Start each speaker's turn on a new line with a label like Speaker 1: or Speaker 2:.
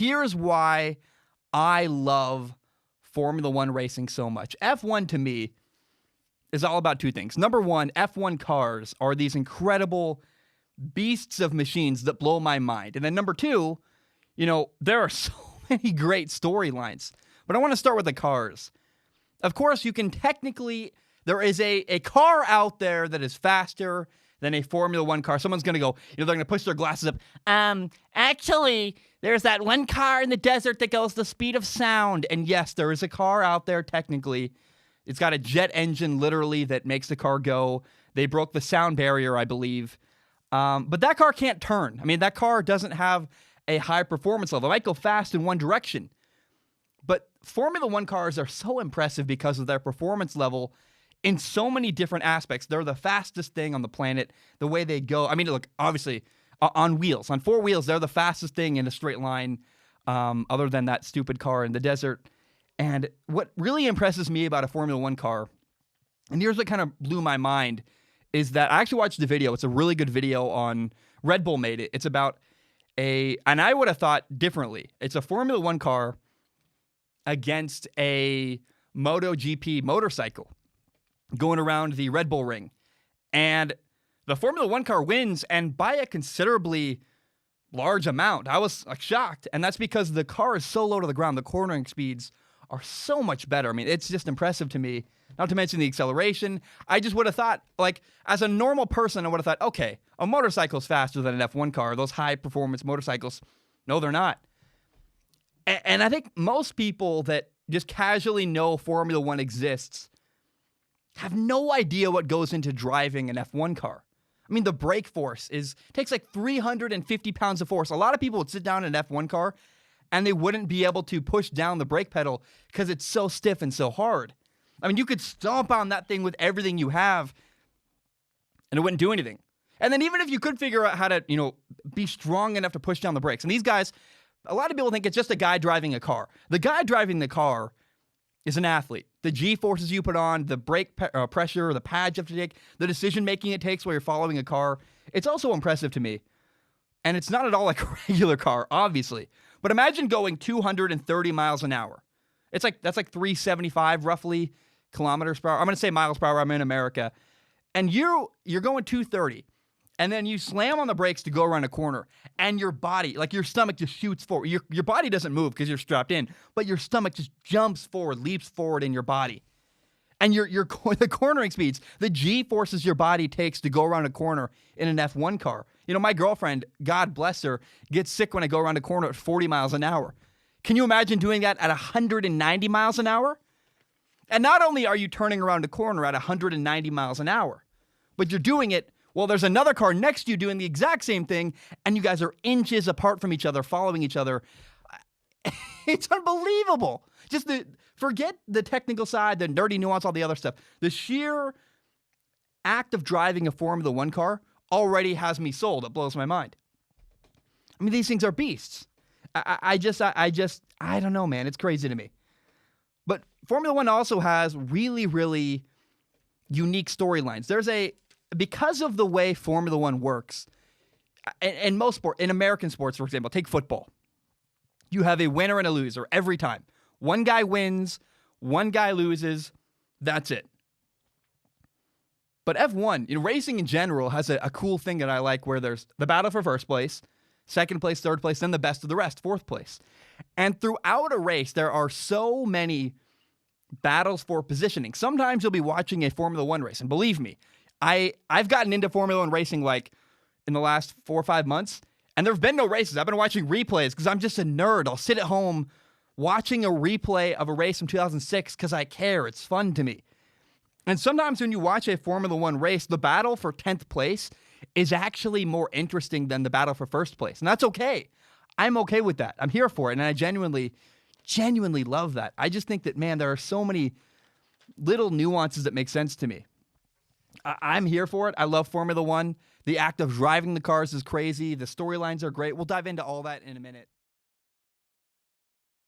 Speaker 1: here's why I love Formula One racing so much. F1 to me is all about two things. Number one, F1 cars are these incredible beasts of machines that blow my mind. And then number two, there are so many great storylines. But I want to start with the cars. Of course, you can technically, there is a car out there that is faster than a Formula One car. Someone's going to go, they're going to push their glasses up. Actually, there's that one car in the desert that goes the speed of sound. And yes, there is a car out there technically. It's got a jet engine literally that makes the car go. They broke the sound barrier, I believe. But that car can't turn. I mean, that car doesn't have a high performance level. It might go fast in one direction. But Formula One cars are so impressive because of their performance level in so many different aspects. They're the fastest thing on the planet, the way they go. I mean, look, obviously, on wheels, on four wheels, they're the fastest thing in a straight line, other than that stupid car in the desert. And what really impresses me about a Formula One car, and here's what kind of blew my mind, is that I actually watched the video. It's a really good video on Red Bull made it. It's about and I would have thought differently. It's a Formula One car against a MotoGP motorcycle going around the Red Bull ring. And the Formula One car wins, and by a considerably large amount. I was shocked. And that's because the car is so low to the ground. The cornering speeds are so much better. I mean, it's just impressive to me. Not to mention the acceleration. I just would have thought, as a normal person, I would have thought, okay, a motorcycle's faster than an F1 car. Those high-performance motorcycles. No, they're not. And I think most people that just casually know Formula One exists have no idea what goes into driving an F1 car. I mean, the brake force takes 350 pounds of force. A lot of people would sit down in an F1 car and they wouldn't be able to push down the brake pedal because it's so stiff and so hard. I mean, you could stomp on that thing with everything you have and it wouldn't do anything. And then even if you could figure out how to, be strong enough to push down the brakes. And these guys, a lot of people think it's just a guy driving a car. The guy driving the car is an athlete. The G-forces you put on, the brake pressure, the pads you have to take, the decision-making it takes while you're following a car. It's also impressive to me. And it's not at all like a regular car, obviously. But imagine going 230 miles an hour. That's 375 roughly kilometers per hour. I'm going to say miles per hour. I'm in America. And you're going 230. And then you slam on the brakes to go around a corner, and your body, your stomach just shoots forward. Your body doesn't move because you're strapped in, but your stomach just jumps forward, leaps forward in your body. And the cornering speeds, the G-forces your body takes to go around a corner in an F1 car. My girlfriend, God bless her, gets sick when I go around a corner at 40 miles an hour. Can you imagine doing that at 190 miles an hour? And not only are you turning around a corner at 190 miles an hour, but you're doing it while there's another car next to you doing the exact same thing, and you guys are inches apart from each other, following each other. It's unbelievable. Forget the technical side, the nerdy nuance, all the other stuff. The sheer act of driving a Formula One car already has me sold. It blows my mind. I mean, these things are beasts. I don't know, man. It's crazy to me. But Formula One also has really, really unique storylines. Because of the way Formula One works, in most sports, in American sports, for example, take football. You have a winner and a loser every time. One guy wins, one guy loses, that's it. But F1, racing in general has a cool thing that I like where there's the battle for first place, second place, third place, then the best of the rest, fourth place. And throughout a race, there are so many battles for positioning. Sometimes you'll be watching a Formula One race, and believe me, I've gotten into Formula One racing in the last 4 or 5 months, and there have been no races. I've been watching replays because I'm just a nerd. I'll sit at home watching a replay of a race from 2006 because I care. It's fun to me. And sometimes when you watch a Formula One race, the battle for 10th place is actually more interesting than the battle for first place. And that's okay. I'm okay with that. I'm here for it. And I genuinely love that. I just think that, man, there are so many little nuances that make sense to me. I'm here for it. I love Formula One. The act of driving the cars is crazy. The storylines are great. We'll dive into all that in a minute.